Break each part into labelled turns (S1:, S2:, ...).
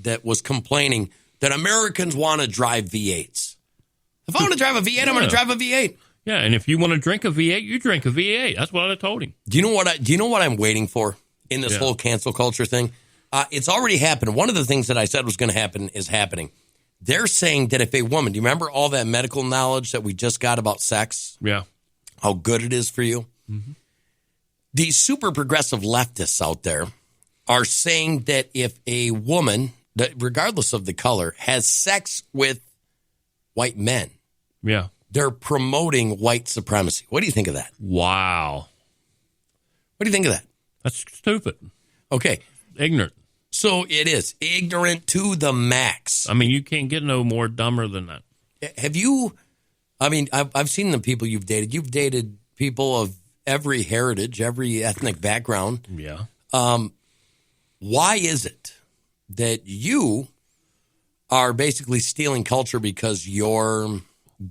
S1: that was complaining that Americans want to drive V8s. If I want to drive a V8, I'm going to drive a V8.
S2: Yeah, and if you want to drink a V8, you drink a V8. That's what I told him.
S1: Do you know what I'm waiting for in this whole cancel culture thing? It's already happened. One of the things that I said was going to happen is happening. They're saying that if a woman, do you remember all that medical knowledge that we just got about sex?
S2: Yeah.
S1: How good it is for you? Mm-hmm. These super progressive leftists out there are saying that if a woman, regardless of the color, has sex with white men, they're promoting white supremacy. What do you think of that?
S2: Wow.
S1: What do you think of that?
S2: That's stupid.
S1: Okay.
S2: Ignorant.
S1: So it is ignorant to the max.
S2: I mean, you can't get no more dumber than that.
S1: Have you, I mean, I've seen the people you've dated. You've dated people of every heritage, every ethnic background.
S2: Yeah.
S1: Why is it that you are basically stealing culture because you're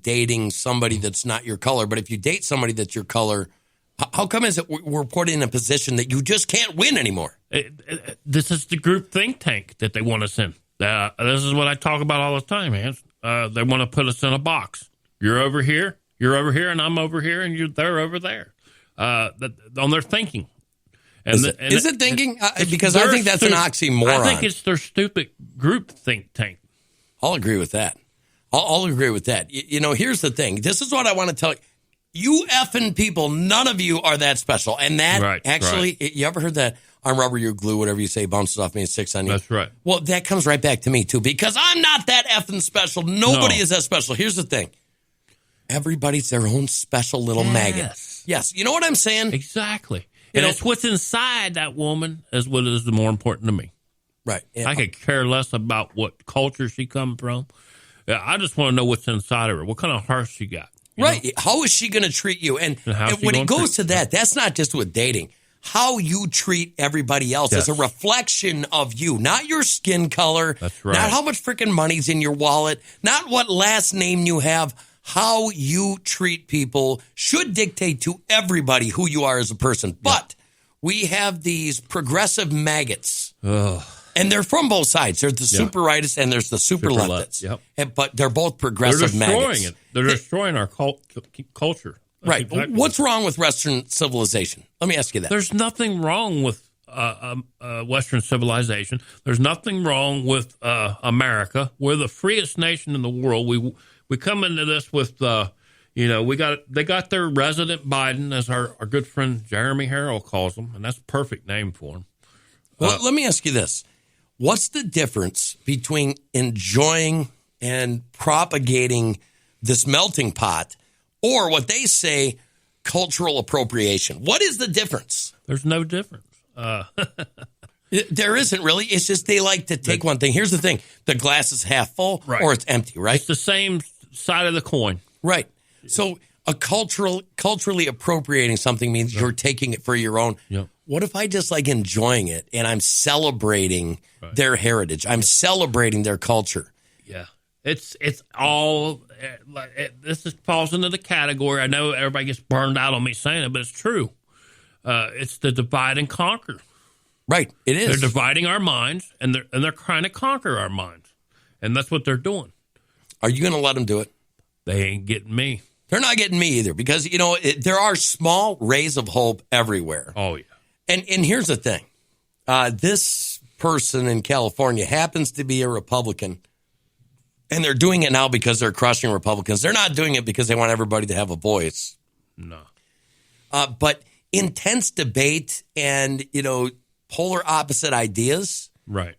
S1: dating somebody that's not your color? But if you date somebody that's your color, how come is it we're put in a position that you just can't win anymore?
S2: This is the group think tank that they want us in. This is what I talk about all the time, man. They want to put us in a box. You're over here, and I'm over here, and they're over there. On their thinking.
S1: Is it thinking? Because I think that's an oxymoron.
S2: I think it's their stupid group think tank.
S1: I'll agree with that. I'll agree with that. You know, here's the thing. This is what I want to tell you. You effing people, none of you are that special. And that you ever heard that I'm rubber, you're glue, whatever you say bounces off me and sticks on you?
S2: That's right.
S1: Well, that comes right back to me, too, because I'm not that effing special. Nobody is that special. Here's the thing. Everybody's their own special little maggot. Yes. You know what I'm saying?
S2: Exactly. And it's what's inside that woman is what is the more important to me.
S1: Right. Yeah.
S2: I could care less about what culture she comes from. I just want to know what's inside of her. What kind of heart she got.
S1: Right. Know? How is she going to treat you? And when it goes to that, that's not just with dating. How you treat everybody else is a reflection of you, not your skin color.
S2: That's right.
S1: Not how much freaking money's in your wallet, not what last name you have. How you treat people should dictate to everybody who you are as a person. But we have these progressive maggots.
S2: Ugh.
S1: And they're from both sides. There's the super rightists and there's the super leftists. But they're both progressive maggots.
S2: They're destroying our culture.
S1: Right. Exactly. What's wrong with Western civilization? Let me ask you that.
S2: There's nothing wrong with Western civilization. There's nothing wrong with America. We're the freest nation in the world. We come into this with, they got their resident Biden, as our good friend Jeremy Harrell calls him, and that's a perfect name for him.
S1: Well, let me ask you this. What's the difference between enjoying and propagating this melting pot or what they say cultural appropriation? What is the difference?
S2: There's no difference.
S1: There isn't really. It's just they like to take one thing. Here's the thing. The glass is half full or it's empty, right?
S2: It's the same side of the coin.
S1: Right. So culturally appropriating something means you're taking it for your own.
S2: Yep.
S1: What if I just like enjoying it and I'm celebrating their heritage? I'm celebrating their culture.
S2: Yeah. It's all, this falls into the category. I know everybody gets burned out on me saying it, but it's true. It's the divide and conquer.
S1: Right. It is.
S2: They're dividing our minds and they're trying to conquer our minds. And that's what they're doing.
S1: Are you going to let them do it?
S2: They ain't getting me.
S1: They're not getting me either because, there are small rays of hope everywhere.
S2: Oh, yeah.
S1: And here's the thing. This person in California happens to be a Republican, and they're doing it now because they're crushing Republicans. They're not doing it because they want everybody to have a voice.
S2: No.
S1: But intense debate and, polar opposite ideas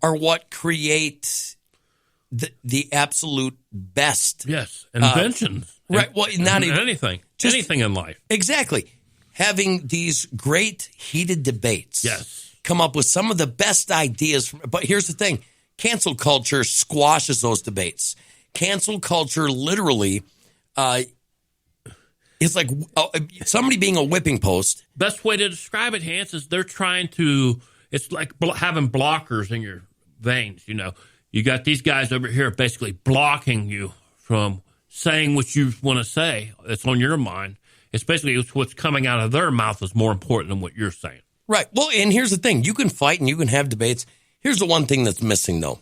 S1: are what create the absolute best.
S2: Yes, inventions.
S1: Right. Well, not even
S2: anything. Just anything in life.
S1: Exactly. Having these great heated debates.
S2: Yes.
S1: Come up with some of the best ideas. But here's the thing. Cancel culture squashes those debates. Cancel culture literally is like somebody being a whipping post.
S2: Best way to describe it, Hans, is they're trying to, it's like having blockers in your veins, You got these guys over here basically blocking you from saying what you want to say. It's on your mind. It's basically what's coming out of their mouth is more important than what you're saying.
S1: Right. Well, and here's the thing. You can fight and you can have debates. Here's the one thing that's missing, though.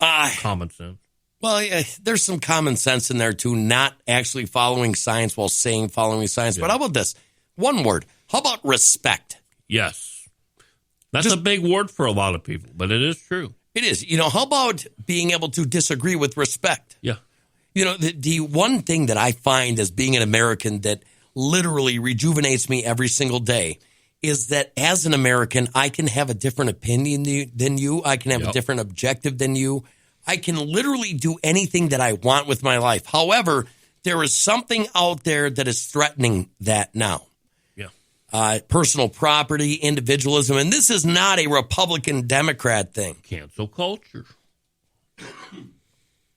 S2: Common sense.
S1: Well, there's some common sense in there, too, not actually following science while saying following science. Yeah. But how about this? One word. How about respect?
S2: Yes. That's a big word for a lot of people, but it is true.
S1: It is. How about being able to disagree with respect?
S2: Yeah.
S1: The one thing that I find as being an American that literally rejuvenates me every single day is that as an American, I can have a different opinion than you. I can have a different objective than you. I can literally do anything that I want with my life. However, there is something out there that is threatening that now. Yeah. Personal property, individualism. And this is not a Republican-Democrat thing.
S2: Cancel culture.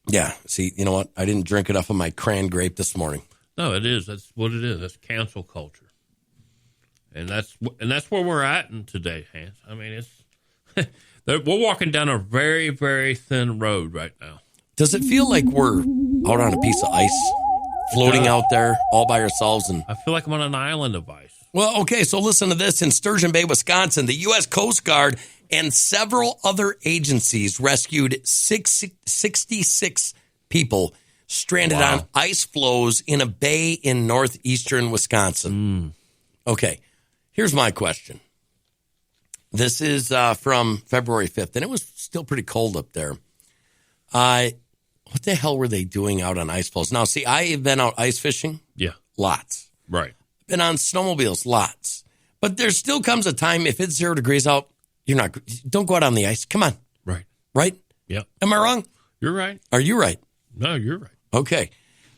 S1: Yeah. See, you know what? I didn't drink enough of my cran grape this morning.
S2: No, it is. That's what it is. That's cancel culture. And that's where we're at in today, Hans. I mean, it's we're walking down a very, very thin road right now.
S1: Does it feel like we're out on a piece of ice, floating out there all by ourselves? And
S2: I feel like I'm on an island of ice.
S1: Well, okay, so listen to this. In Sturgeon Bay, Wisconsin, the U.S. Coast Guard and several other agencies rescued 66 people stranded on ice floes in a bay in northeastern Wisconsin. Okay, here's my question. This is from February 5th, and it was still pretty cold up there. What the hell were they doing out on ice floes? Now, see, I have been out ice fishing.
S2: Yeah.
S1: Lots.
S2: Right.
S1: Been on snowmobiles. Lots. But there still comes a time, if it's 0 degrees out, don't go out on the ice. Come on.
S2: Right.
S1: Right?
S2: Yeah.
S1: Am I wrong?
S2: You're right.
S1: Are you right?
S2: No, you're right.
S1: Okay.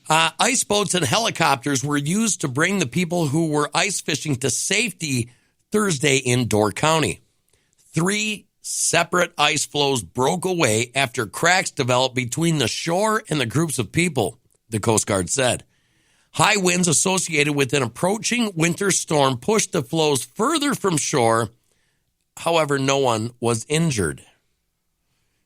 S1: Ice boats and helicopters were used to bring the people who were ice fishing to safety Thursday in Door County. 3 separate ice floes broke away after cracks developed between the shore and the groups of people, the Coast Guard said. High winds associated with an approaching winter storm pushed the floes further from shore. However, no one was injured.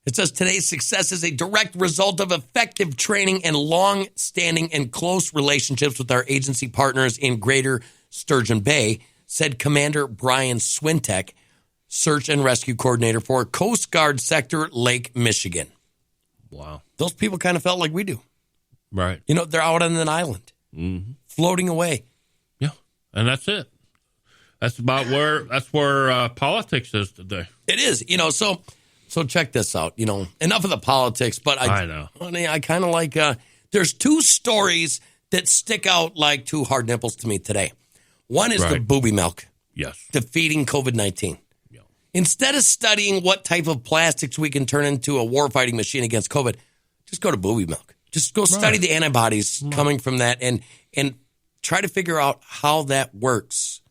S1: It says today's success is a direct result of effective training and long-standing and close relationships with our agency partners in Greater Sturgeon Bay, said Commander Brian Swintek, Search and Rescue Coordinator for Coast Guard Sector Lake Michigan.
S2: Wow.
S1: Those people kind of felt like we do.
S2: Right.
S1: They're out on an island, floating away.
S2: Yeah, and that's it. That's where politics is today.
S1: It is, So check this out. Enough of the politics, but
S2: I know.
S1: I kind of like. There's 2 stories that stick out like 2 hard nipples to me today. One is the booby milk.
S2: Yes.
S1: Defeating COVID-19. Yeah. Instead of studying what type of plastics we can turn into a warfighting machine against COVID, just go to booby milk. Just go study the antibodies coming from that and try to figure out how that works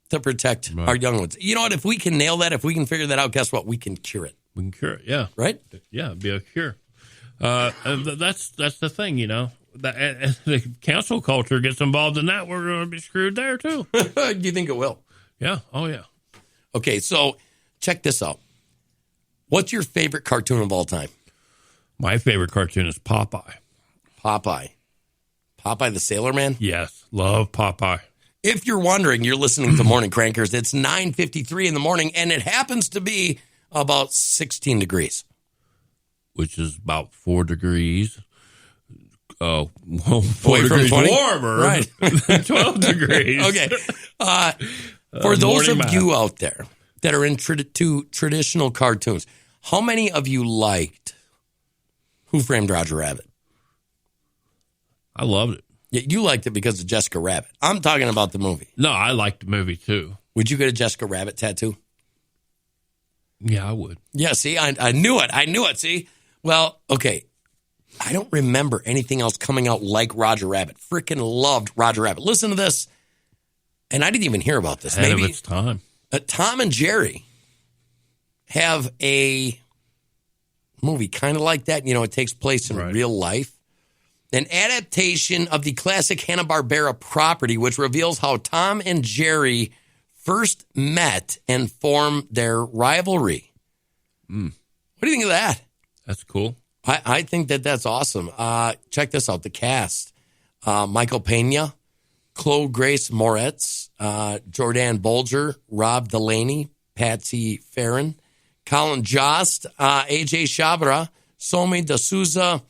S1: to protect our young ones. You know what? If we can nail that, if we can figure that out, guess what? We can cure it.
S2: We can cure it, yeah.
S1: Right?
S2: Yeah, it'd be a cure. That's the thing, The cancel culture gets involved in that, we're going to be screwed there, too.
S1: Do you think it will?
S2: Yeah. Oh, yeah.
S1: Okay, so check this out. What's your favorite cartoon of all time?
S2: My favorite cartoon is Popeye.
S1: Popeye the Sailor Man?
S2: Yes, love Popeye.
S1: If you're wondering, you're listening to Morning Crankers. It's 9:53 in the morning, and it happens to be about 16 degrees.
S2: Which is about 4 degrees. Oh,
S1: 4 degrees
S2: warmer.
S1: Right.
S2: 12 degrees.
S1: Okay. For those of you out there that are into traditional cartoons, how many of you liked Who Framed Roger Rabbit?
S2: I loved it.
S1: Yeah, you liked it because of Jessica Rabbit. I'm talking about the movie.
S2: No, I liked the movie, too.
S1: Would you get a Jessica Rabbit tattoo?
S2: Yeah, I would.
S1: Yeah, see, I knew it. See? Well, okay. I don't remember anything else coming out like Roger Rabbit. Freaking loved Roger Rabbit. Listen to this. And I didn't even hear about this.
S2: Ahead of its time.
S1: Tom and Jerry have a movie kind of like that. It takes place in real life. An adaptation of the classic Hanna-Barbera property, which reveals how Tom and Jerry first met and formed their rivalry. What do you think of that?
S2: That's cool.
S1: I think that's awesome. Check this out. The cast. Michael Pena, Chloe Grace Moretz, Jordan Bolger, Rob Delaney, Patsy Farron, Colin Jost, AJ Shabra, Somi D'Souza,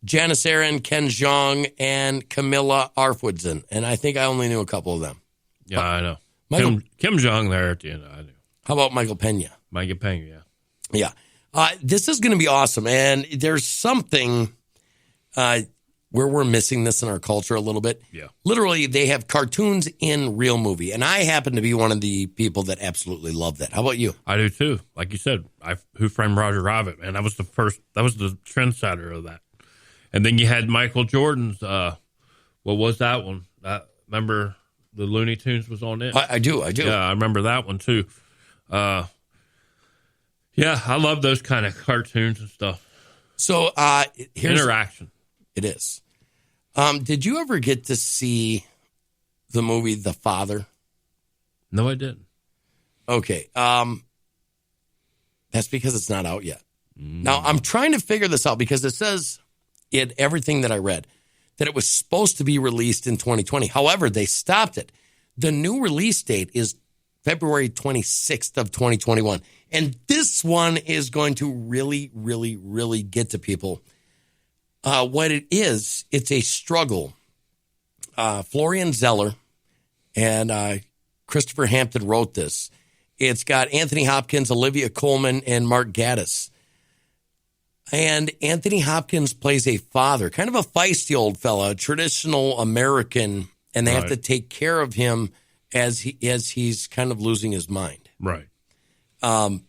S1: Janice Aaron, Ken Jeong, and Camilla Arfwoodson. And I think I only knew a couple of them.
S2: Yeah, I know.
S1: Kim
S2: Jong there at the end. I knew.
S1: How about Michael Pena?
S2: Michael Pena, yeah.
S1: Yeah. This is going to be awesome. And there's something where we're missing this in our culture a little bit.
S2: Yeah.
S1: Literally, they have cartoons in real movie. And I happen to be one of the people that absolutely love that. How about you?
S2: I do too. Like you said, Who Framed Roger Rabbit, man. That was the trendsetter of that. And then you had Michael Jordan's, what was that one? Remember the Looney Tunes was on it?
S1: I do.
S2: Yeah, I remember that one too. Yeah, I love those kind of cartoons and stuff.
S1: So here's
S2: interaction.
S1: It is. Did you ever get to see the movie The Father?
S2: No, I didn't.
S1: Okay. That's because it's not out yet. Now, I'm trying to figure this out because it says in everything that I read that it was supposed to be released in 2020. However, they stopped it. The new release date is February 26th of 2021. And this one is going to really, really, really get to people. What it is, it's a struggle. Florian Zeller and Christopher Hampton wrote this. It's got Anthony Hopkins, Olivia Colman, and Mark Gatiss. And Anthony Hopkins plays a father, kind of a feisty old fella, a traditional American, and they have to take care of him as he's kind of losing his mind.
S2: Right.
S1: I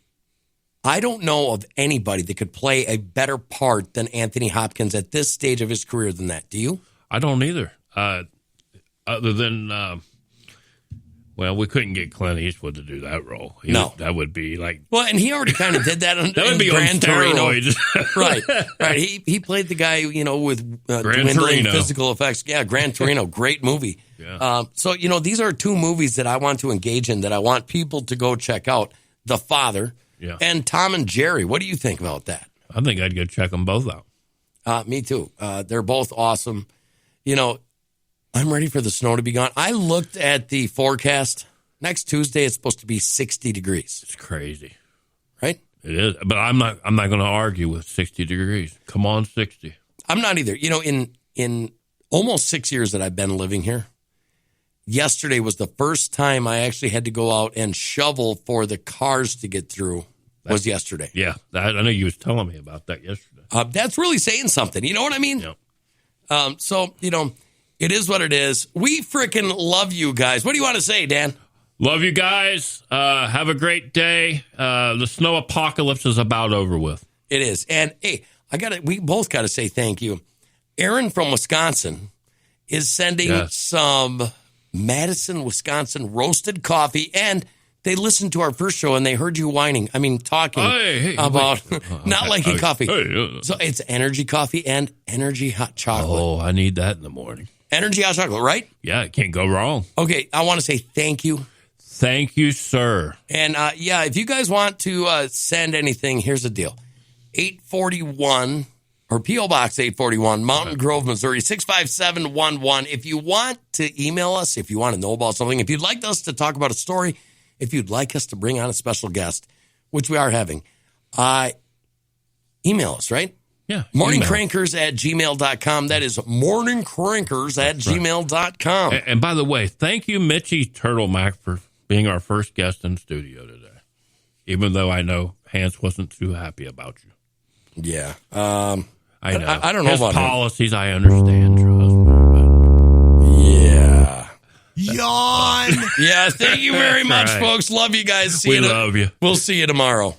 S1: don't know of anybody that could play a better part than Anthony Hopkins at this stage of his career than that. Do you?
S2: I don't either. Other than, we couldn't get Clint Eastwood to do that role. That would be like...
S1: Well, and he already kind of did that
S2: that would be Gran Torino.
S1: Right. He played the guy, with dwindling physical effects. Yeah, Gran Torino, great movie.
S2: Yeah.
S1: So, these are two movies that I want to engage in, that I want people to go check out. The Father and Tom and Jerry. What do you think about that?
S2: I think I'd go check them both out.
S1: Me too. They're both awesome. I'm ready for the snow to be gone. I looked at the forecast. Next Tuesday, it's supposed to be 60 degrees.
S2: It's crazy.
S1: Right?
S2: It is. But I'm not going to argue with 60 degrees. Come on, 60.
S1: I'm not either. In almost 6 years that I've been living here, yesterday was the first time I actually had to go out and shovel for the cars to get through. Was yesterday.
S2: Yeah. I know you was telling me about that yesterday.
S1: That's really saying something. You know what I mean?
S2: Yeah.
S1: So, it is what it is. We freaking love you guys. What do you want to say, Dan?
S2: Love you guys. Have a great day. The snow apocalypse is about over with.
S1: It is. And hey, we both got to say thank you. Aaron from Wisconsin is sending some Madison, Wisconsin roasted coffee, and they listened to our first show and they heard you whining. Talking about not liking coffee. So it's energy coffee and energy hot chocolate.
S2: Oh, I need that in the morning.
S1: Energy hot chocolate, right?
S2: Yeah, it can't go wrong.
S1: Okay, I want to say thank you.
S2: Thank you, sir.
S1: And if you guys want to send anything, here's the deal. 841 or P.O. Box 841, Mountain Grove, Missouri, 65711. If you want to email us, if you want to know about something, if you'd like us to talk about a story, if you'd like us to bring on a special guest, which we are having, email us, right?
S2: Yeah.
S1: Morningcrankers@gmail.com. That is morningcrankers@gmail.com.
S2: And by the way, thank you, Mitchie Turtle Mac, for being our first guest in studio today. Even though I know Hans wasn't too happy about you.
S1: Yeah.
S2: I know.
S1: I don't know
S2: his
S1: about
S2: policies. I understand, trust
S1: me. Yeah.
S3: Yawn.
S1: Yeah. Thank you very much, folks. Love you guys.
S2: We love you.
S1: We'll see you tomorrow.